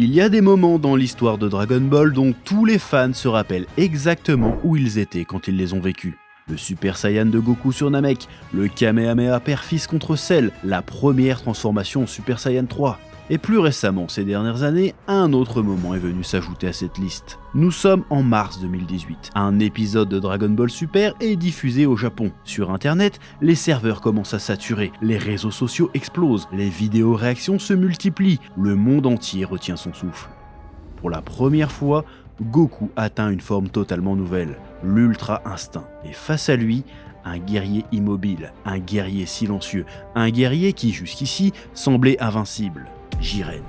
Il y a des moments dans l'histoire de Dragon Ball dont tous les fans se rappellent exactement où ils étaient quand ils les ont vécus. Le Super Saiyan de Goku sur Namek, le Kamehameha père-fils contre Cell, la première transformation en Super Saiyan 3. Et plus récemment, ces dernières années, un autre moment est venu s'ajouter à cette liste. Nous sommes en mars 2018. Un épisode de Dragon Ball Super est diffusé au Japon. Sur internet, les serveurs commencent à saturer, les réseaux sociaux explosent, les vidéos réactions se multiplient, le monde entier retient son souffle. Pour la première fois, Goku atteint une forme totalement nouvelle, l'Ultra Instinct. Et face à lui, un guerrier immobile, un guerrier silencieux, un guerrier qui jusqu'ici semblait invincible. Jiren.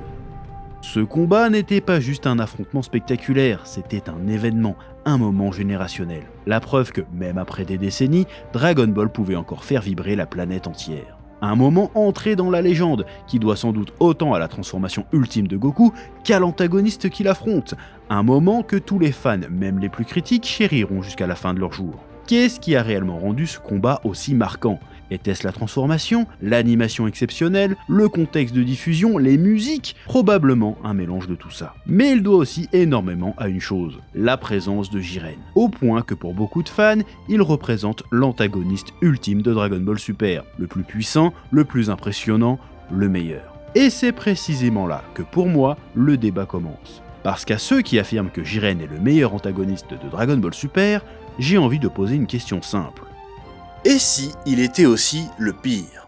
Ce combat n'était pas juste un affrontement spectaculaire, c'était un événement, un moment générationnel. La preuve que, même après des décennies, Dragon Ball pouvait encore faire vibrer la planète entière. Un moment entré dans la légende, qui doit sans doute autant à la transformation ultime de Goku qu'à l'antagoniste qu'il affronte. Un moment que tous les fans, même les plus critiques, chériront jusqu'à la fin de leur jour. Qu'est-ce qui a réellement rendu ce combat aussi marquant ? Était-ce la transformation, l'animation exceptionnelle, le contexte de diffusion, les musiques ? Probablement un mélange de tout ça. Mais il doit aussi énormément à une chose, la présence de Jiren. Au point que pour beaucoup de fans, il représente l'antagoniste ultime de Dragon Ball Super, le plus puissant, le plus impressionnant, le meilleur. Et c'est précisément là que pour moi, le débat commence. Parce qu'à ceux qui affirment que Jiren est le meilleur antagoniste de Dragon Ball Super, j'ai envie de poser une question simple. Et si il était aussi le pire ?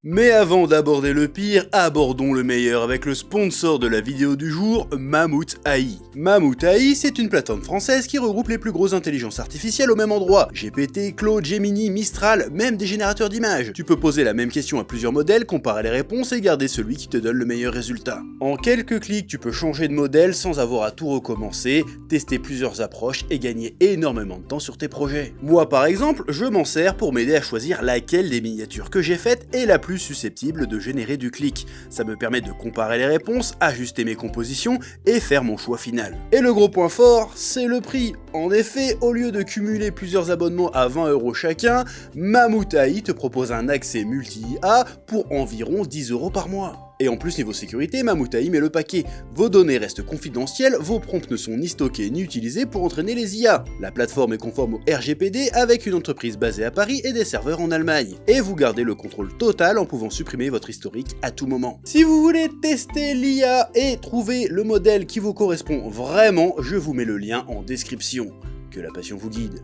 Mais avant d'aborder le pire, abordons le meilleur avec le sponsor de la vidéo du jour, Mammouth AI. Mammouth AI, c'est une plateforme française qui regroupe les plus grosses intelligences artificielles au même endroit. GPT, Claude, Gemini, Mistral, même des générateurs d'images. Tu peux poser la même question à plusieurs modèles, comparer les réponses et garder celui qui te donne le meilleur résultat. En quelques clics, tu peux changer de modèle sans avoir à tout recommencer, tester plusieurs approches et gagner énormément de temps sur tes projets. Moi par exemple, je m'en sers pour m'aider à choisir laquelle des miniatures que j'ai faites est la plus susceptible de générer du clic. Ça me permet de comparer les réponses, ajuster mes compositions et faire mon choix final. Et le gros point fort, c'est le prix. En effet, au lieu de cumuler plusieurs abonnements à 20€ chacun, Mammouth AI te propose un accès multi-IA pour environ 10€ par mois. Et en plus niveau sécurité, Mammouth AI met le paquet. Vos données restent confidentielles, vos prompts ne sont ni stockés ni utilisés pour entraîner les IA. La plateforme est conforme au RGPD avec une entreprise basée à Paris et des serveurs en Allemagne. Et vous gardez le contrôle total en pouvant supprimer votre historique à tout moment. Si vous voulez tester l'IA et trouver le modèle qui vous correspond vraiment, je vous mets le lien en description. Que la passion vous guide.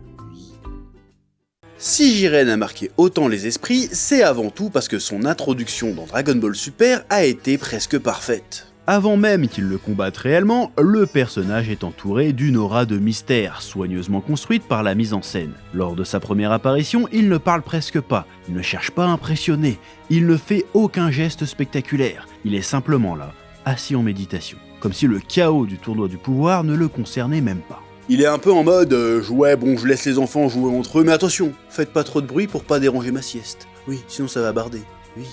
Si Jiren a marqué autant les esprits, c'est avant tout parce que son introduction dans Dragon Ball Super a été presque parfaite. Avant même qu'il le combatte réellement, le personnage est entouré d'une aura de mystère, soigneusement construite par la mise en scène. Lors de sa première apparition, il ne parle presque pas, il ne cherche pas à impressionner, il ne fait aucun geste spectaculaire, il est simplement là, assis en méditation, comme si le chaos du tournoi du pouvoir ne le concernait même pas. Il est un peu en mode je laisse les enfants jouer entre eux, mais attention, faites pas trop de bruit pour pas déranger ma sieste. Oui, sinon ça va barder. Oui.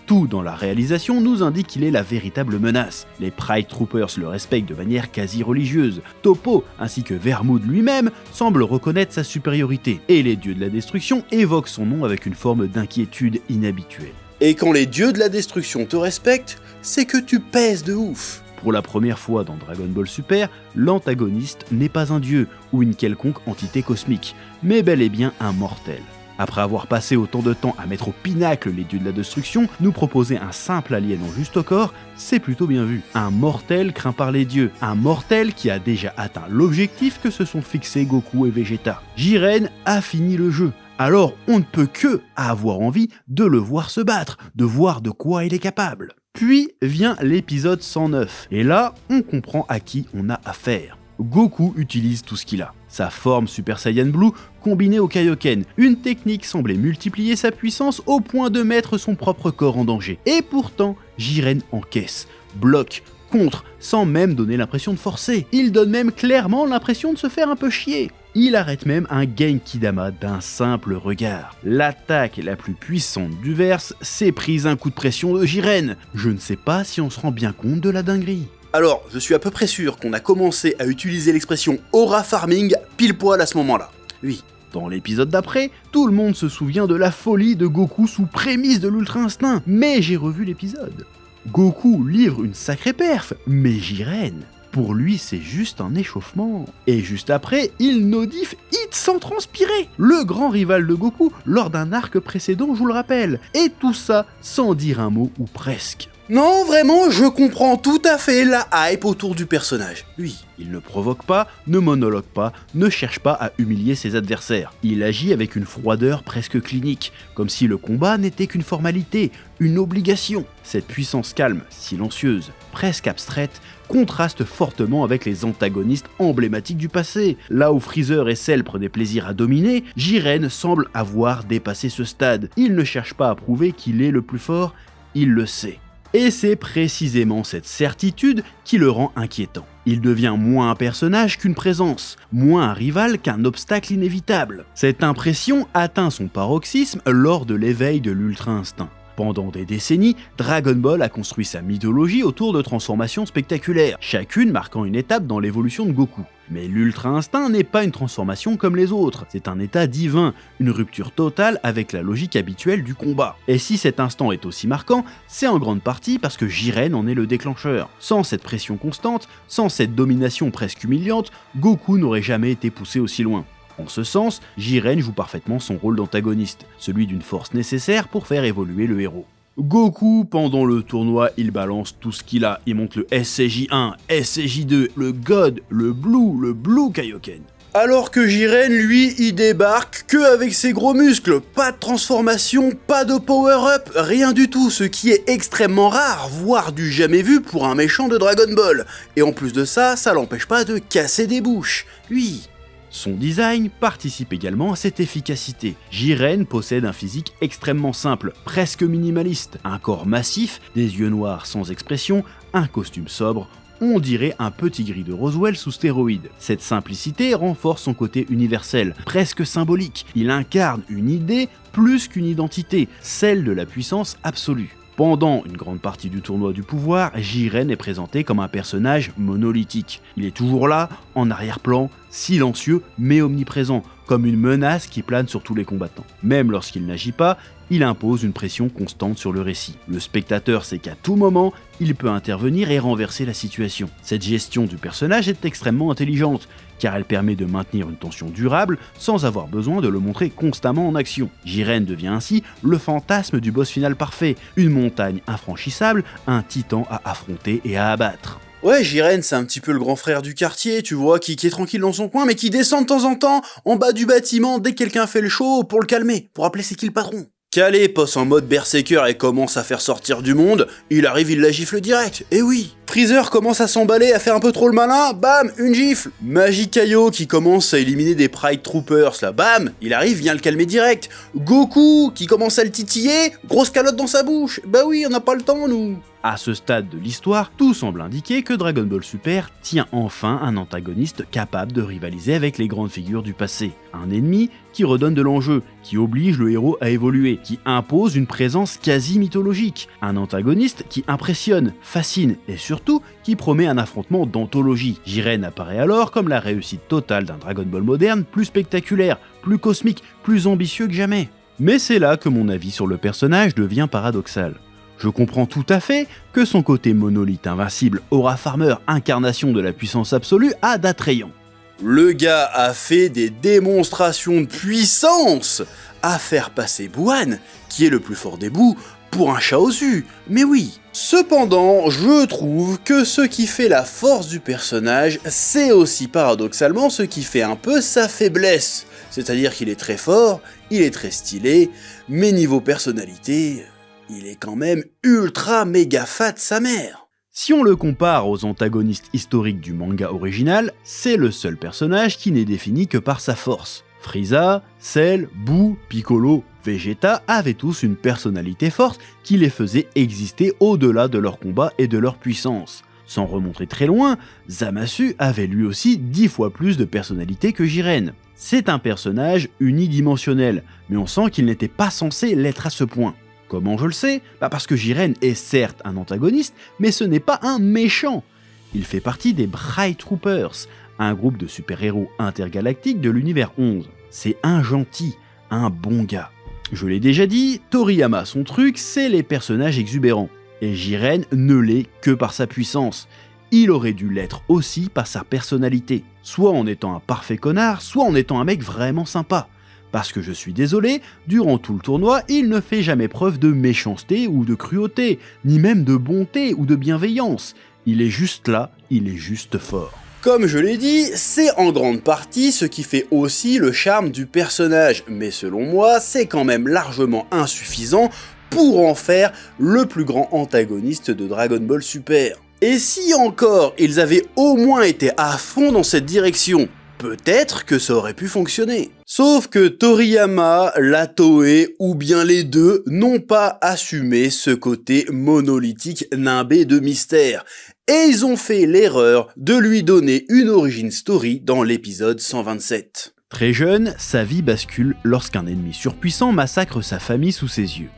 Tout dans la réalisation nous indique qu'il est la véritable menace. Les Pride Troopers le respectent de manière quasi religieuse. Toppo, ainsi que Vermoud lui-même, semblent reconnaître sa supériorité. Et les dieux de la destruction évoquent son nom avec une forme d'inquiétude inhabituelle. Et quand les dieux de la destruction te respectent, c'est que tu pèses de ouf. Pour la première fois dans Dragon Ball Super, l'antagoniste n'est pas un dieu ou une quelconque entité cosmique, mais bel et bien un mortel. Après avoir passé autant de temps à mettre au pinacle les dieux de la destruction, nous proposer un simple alien en juste au corps, c'est plutôt bien vu. Un mortel craint par les dieux, un mortel qui a déjà atteint l'objectif que se sont fixés Goku et Vegeta. Jiren a fini le jeu. Alors on ne peut que avoir envie de le voir se battre, de voir de quoi il est capable. Puis vient l'épisode 109, et là on comprend à qui on a affaire. Goku utilise tout ce qu'il a. Sa forme Super Saiyan Blue combinée au Kaioken, une technique semblait multiplier sa puissance au point de mettre son propre corps en danger. Et pourtant, Jiren encaisse, bloque, contre, sans même donner l'impression de forcer. Il donne même clairement l'impression de se faire un peu chier. Il arrête même un Genkidama d'un simple regard. L'attaque la plus puissante du verse s'est prise un coup de pression de Jiren. Je ne sais pas si on se rend bien compte de la dinguerie. Alors, je suis à peu près sûr qu'on a commencé à utiliser l'expression aura farming pile poil à ce moment-là. Oui. Dans l'épisode d'après, tout le monde se souvient de la folie de Goku sous prémisse de l'Ultra Instinct, mais j'ai revu l'épisode. Goku livre une sacrée perf, mais Jiren, pour lui c'est juste un échauffement. Et juste après, il no-diff hit sans transpirer, le grand rival de Goku lors d'un arc précédent, je vous le rappelle. Et tout ça sans dire un mot ou presque. Non, vraiment, je comprends tout à fait la hype autour du personnage. Lui, il ne provoque pas, ne monologue pas, ne cherche pas à humilier ses adversaires. Il agit avec une froideur presque clinique, comme si le combat n'était qu'une formalité, une obligation. Cette puissance calme, silencieuse, presque abstraite, contraste fortement avec les antagonistes emblématiques du passé. Là où Freezer et Cell prenaient plaisir à dominer, Jiren semble avoir dépassé ce stade. Il ne cherche pas à prouver qu'il est le plus fort, il le sait. Et c'est précisément cette certitude qui le rend inquiétant. Il devient moins un personnage qu'une présence, moins un rival qu'un obstacle inévitable. Cette impression atteint son paroxysme lors de l'éveil de l'Ultra Instinct. Pendant des décennies, Dragon Ball a construit sa mythologie autour de transformations spectaculaires, chacune marquant une étape dans l'évolution de Goku. Mais l'Ultra Instinct n'est pas une transformation comme les autres, c'est un état divin, une rupture totale avec la logique habituelle du combat. Et si cet instant est aussi marquant, c'est en grande partie parce que Jiren en est le déclencheur. Sans cette pression constante, sans cette domination presque humiliante, Goku n'aurait jamais été poussé aussi loin. En ce sens, Jiren joue parfaitement son rôle d'antagoniste, celui d'une force nécessaire pour faire évoluer le héros. Goku, pendant le tournoi, il balance tout ce qu'il a. Il monte le SCJ1, SCJ2, le God, le Blue Kaioken. Alors que Jiren, lui, il débarque que avec ses gros muscles, pas de transformation, pas de power-up, rien du tout, ce qui est extrêmement rare, voire du jamais vu pour un méchant de Dragon Ball. Et en plus de ça, ça l'empêche pas de casser des bouches. Lui. Son design participe également à cette efficacité. Jiren possède un physique extrêmement simple, presque minimaliste, un corps massif, des yeux noirs sans expression, un costume sobre, on dirait un petit gris de Roswell sous stéroïdes. Cette simplicité renforce son côté universel, presque symbolique. Il incarne une idée plus qu'une identité, celle de la puissance absolue. Pendant une grande partie du tournoi du pouvoir, Jiren est présenté comme un personnage monolithique. Il est toujours là, en arrière-plan, silencieux mais omniprésent, comme une menace qui plane sur tous les combattants. Même lorsqu'il n'agit pas, il impose une pression constante sur le récit. Le spectateur sait qu'à tout moment, il peut intervenir et renverser la situation. Cette gestion du personnage est extrêmement intelligente, car elle permet de maintenir une tension durable sans avoir besoin de le montrer constamment en action. Jiren devient ainsi le fantasme du boss final parfait, une montagne infranchissable, un titan à affronter et à abattre. Ouais, Jiren, c'est un petit peu le grand frère du quartier, tu vois, qui est tranquille dans son coin, mais qui descend de temps en temps en bas du bâtiment dès que quelqu'un fait le show pour le calmer, pour rappeler c'est qui le patron. Calé passe en mode berserker et commence à faire sortir du monde, il arrive, il la gifle direct, et oui. Freezer commence à s'emballer, à faire un peu trop le malin, bam, une gifle. Magic Kaio qui commence à éliminer des Pride Troopers, là, bam, il arrive, vient le calmer direct. Goku qui commence à le titiller, grosse calotte dans sa bouche, bah oui, on n'a pas le temps, nous. À ce stade de l'histoire, tout semble indiquer que Dragon Ball Super tient enfin un antagoniste capable de rivaliser avec les grandes figures du passé. Un ennemi qui redonne de l'enjeu, qui oblige le héros à évoluer, qui impose une présence quasi mythologique. Un antagoniste qui impressionne, fascine et surtout qui promet un affrontement d'anthologie. Jiren apparaît alors comme la réussite totale d'un Dragon Ball moderne plus spectaculaire, plus cosmique, plus ambitieux que jamais. Mais c'est là que mon avis sur le personnage devient paradoxal. Je comprends tout à fait que son côté monolithe invincible, Aura Farmer, incarnation de la puissance absolue, a d'attrayant. Le gars a fait des démonstrations de puissance à faire passer Buan, qui est le plus fort des bouts, pour un Chaozu, mais oui. Cependant, je trouve que ce qui fait la force du personnage, c'est aussi paradoxalement ce qui fait un peu sa faiblesse. C'est-à-dire qu'il est très fort, il est très stylé, mais niveau personnalité, il est quand même ultra méga fat sa mère. Si on le compare aux antagonistes historiques du manga original, c'est le seul personnage qui n'est défini que par sa force. Frieza, Cell, Boo, Piccolo, Vegeta avaient tous une personnalité forte qui les faisait exister au-delà de leur combat et de leur puissance. Sans remonter très loin, Zamasu avait lui aussi 10 fois plus de personnalité que Jiren. C'est un personnage unidimensionnel, mais on sent qu'il n'était pas censé l'être à ce point. Comment je le sais ? Parce que Jiren est certes un antagoniste, mais ce n'est pas un méchant. Il fait partie des Bright Troopers, un groupe de super-héros intergalactiques de l'univers 11. C'est un gentil, un bon gars. Je l'ai déjà dit, Toriyama, son truc, c'est les personnages exubérants. Et Jiren ne l'est que par sa puissance. Il aurait dû l'être aussi par sa personnalité, soit en étant un parfait connard, soit en étant un mec vraiment sympa. Parce que je suis désolé, durant tout le tournoi, il ne fait jamais preuve de méchanceté ou de cruauté, ni même de bonté ou de bienveillance. Il est juste là, il est juste fort. Comme je l'ai dit, c'est en grande partie ce qui fait aussi le charme du personnage, mais selon moi, c'est quand même largement insuffisant pour en faire le plus grand antagoniste de Dragon Ball Super. Et si encore ils avaient au moins été à fond dans cette direction, peut-être que ça aurait pu fonctionner. Sauf que Toriyama, la Toei ou bien les deux n'ont pas assumé ce côté monolithique nimbé de mystère. Et ils ont fait l'erreur de lui donner une origin story dans l'épisode 127. Très jeune, sa vie bascule lorsqu'un ennemi surpuissant massacre sa famille sous ses yeux.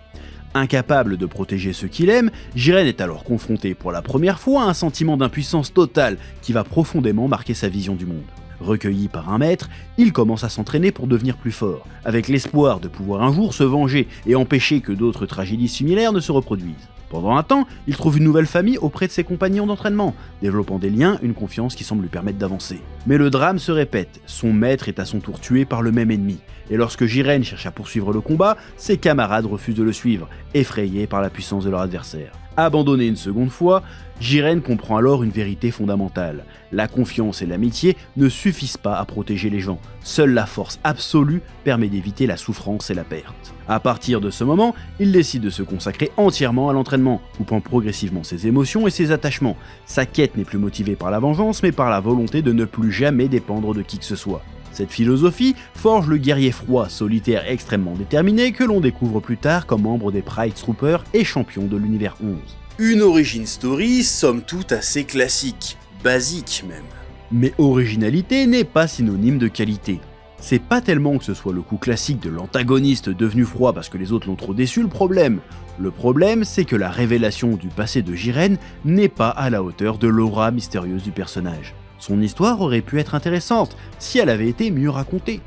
Incapable de protéger ceux qu'il aime, Jiren est alors confronté pour la première fois à un sentiment d'impuissance totale qui va profondément marquer sa vision du monde. Recueilli par un maître, il commence à s'entraîner pour devenir plus fort, avec l'espoir de pouvoir un jour se venger et empêcher que d'autres tragédies similaires ne se reproduisent. Pendant un temps, il trouve une nouvelle famille auprès de ses compagnons d'entraînement, développant des liens, une confiance qui semble lui permettre d'avancer. Mais le drame se répète, son maître est à son tour tué par le même ennemi, et lorsque Jiren cherche à poursuivre le combat, ses camarades refusent de le suivre, effrayés par la puissance de leur adversaire. Abandonné une seconde fois, Jiren comprend alors une vérité fondamentale. La confiance et l'amitié ne suffisent pas à protéger les gens. Seule la force absolue permet d'éviter la souffrance et la perte. À partir de ce moment, il décide de se consacrer entièrement à l'entraînement, coupant progressivement ses émotions et ses attachements. Sa quête n'est plus motivée par la vengeance, mais par la volonté de ne plus jamais dépendre de qui que ce soit. Cette philosophie forge le guerrier froid, solitaire et extrêmement déterminé que l'on découvre plus tard comme membre des Pride Troopers et champion de l'univers 11. Une origin story somme toute assez classique, basique même. Mais originalité n'est pas synonyme de qualité. C'est pas tellement que ce soit le coup classique de l'antagoniste devenu froid parce que les autres l'ont trop déçu le problème. Le problème, c'est que la révélation du passé de Jiren n'est pas à la hauteur de l'aura mystérieuse du personnage. Son histoire aurait pu être intéressante si elle avait été mieux racontée.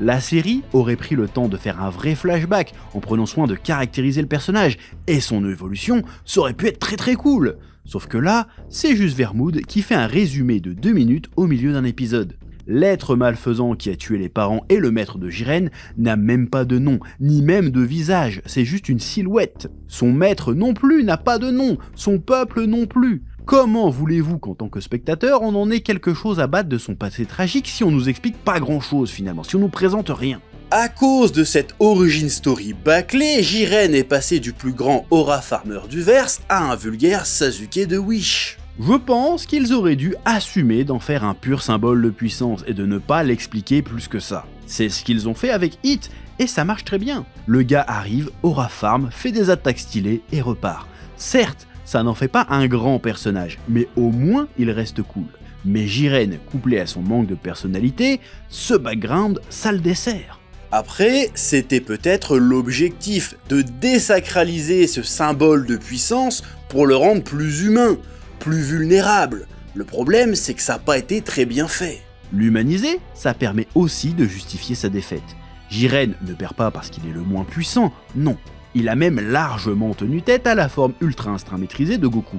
La série aurait pris le temps de faire un vrai flashback en prenant soin de caractériser le personnage, et son évolution, ça aurait pu être très cool. Sauf que là, c'est juste Vermood qui fait un résumé de 2 minutes au milieu d'un épisode. L'être malfaisant qui a tué les parents et le maître de Jiren n'a même pas de nom, ni même de visage, c'est juste une silhouette. Son maître non plus n'a pas de nom, son peuple non plus. Comment voulez-vous qu'en tant que spectateur, on en ait quelque chose à battre de son passé tragique si on nous explique pas grand-chose finalement, si on nous présente rien ? À cause de cette origin story bâclée, Jiren est passé du plus grand aura farmer du verse à un vulgaire Sasuke de Wish. Je pense qu'ils auraient dû assumer d'en faire un pur symbole de puissance et de ne pas l'expliquer plus que ça. C'est ce qu'ils ont fait avec Hit, et ça marche très bien. Le gars arrive, aura farm, fait des attaques stylées et repart. Certes, ça n'en fait pas un grand personnage, mais au moins il reste cool. Mais Jiren, couplé à son manque de personnalité, ce background, ça le dessert. Après, c'était peut-être l'objectif, de désacraliser ce symbole de puissance pour le rendre plus humain, plus vulnérable. Le problème, c'est que ça n'a pas été très bien fait. L'humaniser, ça permet aussi de justifier sa défaite. Jiren ne perd pas parce qu'il est le moins puissant, non. Il a même largement tenu tête à la forme ultra-instinct maîtrisée de Goku.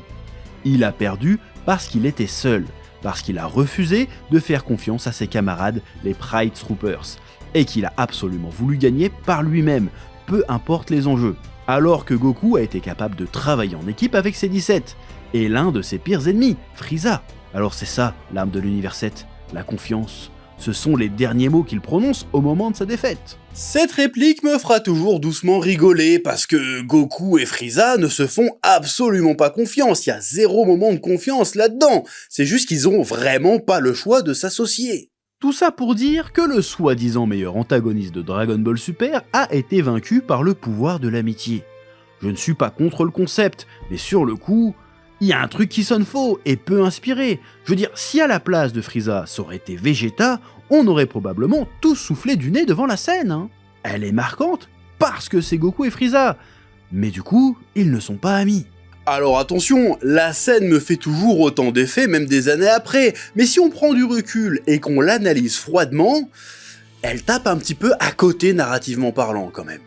Il a perdu parce qu'il était seul, parce qu'il a refusé de faire confiance à ses camarades, les Pride Troopers, et qu'il a absolument voulu gagner par lui-même, peu importe les enjeux. Alors que Goku a été capable de travailler en équipe avec ses 17, et l'un de ses pires ennemis, Frieza. Alors c'est ça, l'âme de l'univers 7, la confiance. Ce sont les derniers mots qu'il prononce au moment de sa défaite. Cette réplique me fera toujours doucement rigoler parce que Goku et Frieza ne se font absolument pas confiance, il y a 0 moment de confiance là-dedans, c'est juste qu'ils ont vraiment pas le choix de s'associer. Tout ça pour dire que le soi-disant meilleur antagoniste de Dragon Ball Super a été vaincu par le pouvoir de l'amitié. Je ne suis pas contre le concept, mais sur le coup, il y a un truc qui sonne faux et peu inspiré. Je veux dire, si à la place de Frieza ça aurait été Vegeta, on aurait probablement tous soufflé du nez devant la scène. Hein. Elle est marquante parce que c'est Goku et Frieza. Mais du coup, ils ne sont pas amis. Alors attention, la scène me fait toujours autant d'effet même des années après, mais si on prend du recul et qu'on l'analyse froidement, elle tape un petit peu à côté narrativement parlant quand même.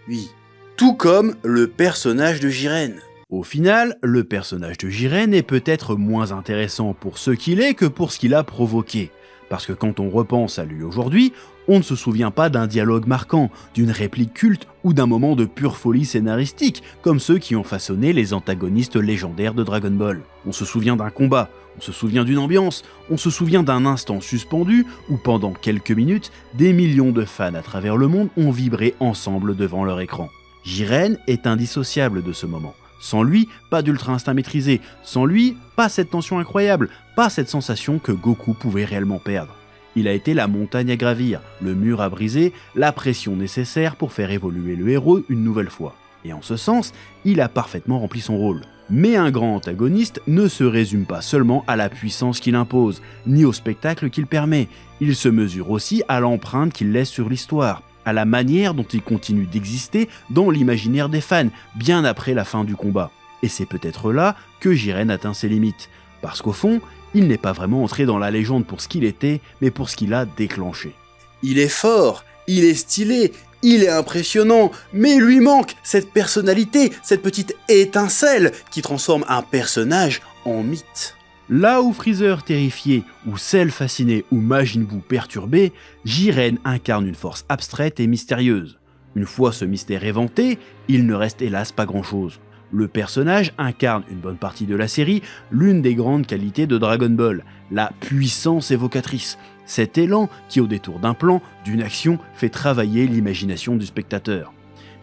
Oui, tout comme le personnage de Jiren. Au final, le personnage de Jiren est peut-être moins intéressant pour ce qu'il est que pour ce qu'il a provoqué. Parce que quand on repense à lui aujourd'hui, on ne se souvient pas d'un dialogue marquant, d'une réplique culte ou d'un moment de pure folie scénaristique, comme ceux qui ont façonné les antagonistes légendaires de Dragon Ball. On se souvient d'un combat, on se souvient d'une ambiance, on se souvient d'un instant suspendu où pendant quelques minutes, des millions de fans à travers le monde ont vibré ensemble devant leur écran. Jiren est indissociable de ce moment. Sans lui, pas d'ultra instinct maîtrisé. Sans lui, pas cette tension incroyable, pas cette sensation que Goku pouvait réellement perdre. Il a été la montagne à gravir, le mur à briser, la pression nécessaire pour faire évoluer le héros une nouvelle fois. Et en ce sens, il a parfaitement rempli son rôle. Mais un grand antagoniste ne se résume pas seulement à la puissance qu'il impose, ni au spectacle qu'il permet. Il se mesure aussi à l'empreinte qu'il laisse sur l'histoire, à la manière dont il continue d'exister dans l'imaginaire des fans, bien après la fin du combat. Et c'est peut-être là que Jiren atteint ses limites. Parce qu'au fond, il n'est pas vraiment entré dans la légende pour ce qu'il était, mais pour ce qu'il a déclenché. Il est fort, il est stylé, il est impressionnant, mais il lui manque cette personnalité, cette petite étincelle qui transforme un personnage en mythe. Là où Freezer terrifié, ou Cell fasciné, ou Majin Buu perturbé, Jiren incarne une force abstraite et mystérieuse. Une fois ce mystère éventé, il ne reste hélas pas grand-chose. Le personnage incarne une bonne partie de la série, l'une des grandes qualités de Dragon Ball, la puissance évocatrice. Cet élan qui, au détour d'un plan, d'une action, fait travailler l'imagination du spectateur.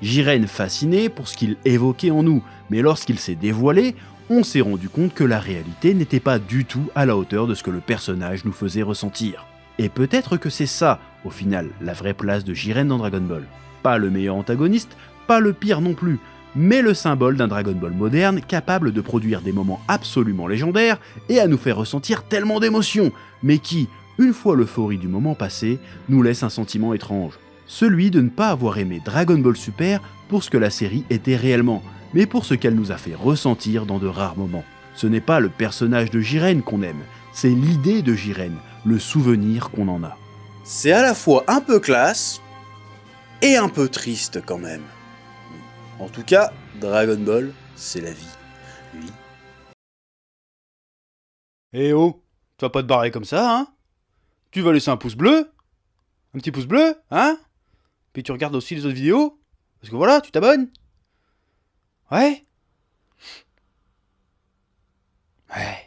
Jiren fasciné pour ce qu'il évoquait en nous, mais lorsqu'il s'est dévoilé, on s'est rendu compte que la réalité n'était pas du tout à la hauteur de ce que le personnage nous faisait ressentir. Et peut-être que c'est ça, au final, la vraie place de Jiren dans Dragon Ball. Pas le meilleur antagoniste, pas le pire non plus, mais le symbole d'un Dragon Ball moderne capable de produire des moments absolument légendaires et à nous faire ressentir tellement d'émotions, mais qui, une fois l'euphorie du moment passé, nous laisse un sentiment étrange. Celui de ne pas avoir aimé Dragon Ball Super pour ce que la série était réellement, mais pour ce qu'elle nous a fait ressentir dans de rares moments. Ce n'est pas le personnage de Jiren qu'on aime, c'est l'idée de Jiren, le souvenir qu'on en a. C'est à la fois un peu classe et un peu triste quand même. En tout cas, Dragon Ball, c'est la vie. Oui. Eh oh, tu vas pas te barrer comme ça, hein? Tu vas laisser un pouce bleu? Un petit pouce bleu, hein? Puis tu regardes aussi les autres vidéos? Parce que voilà, tu t'abonnes? Ouais? Ouais.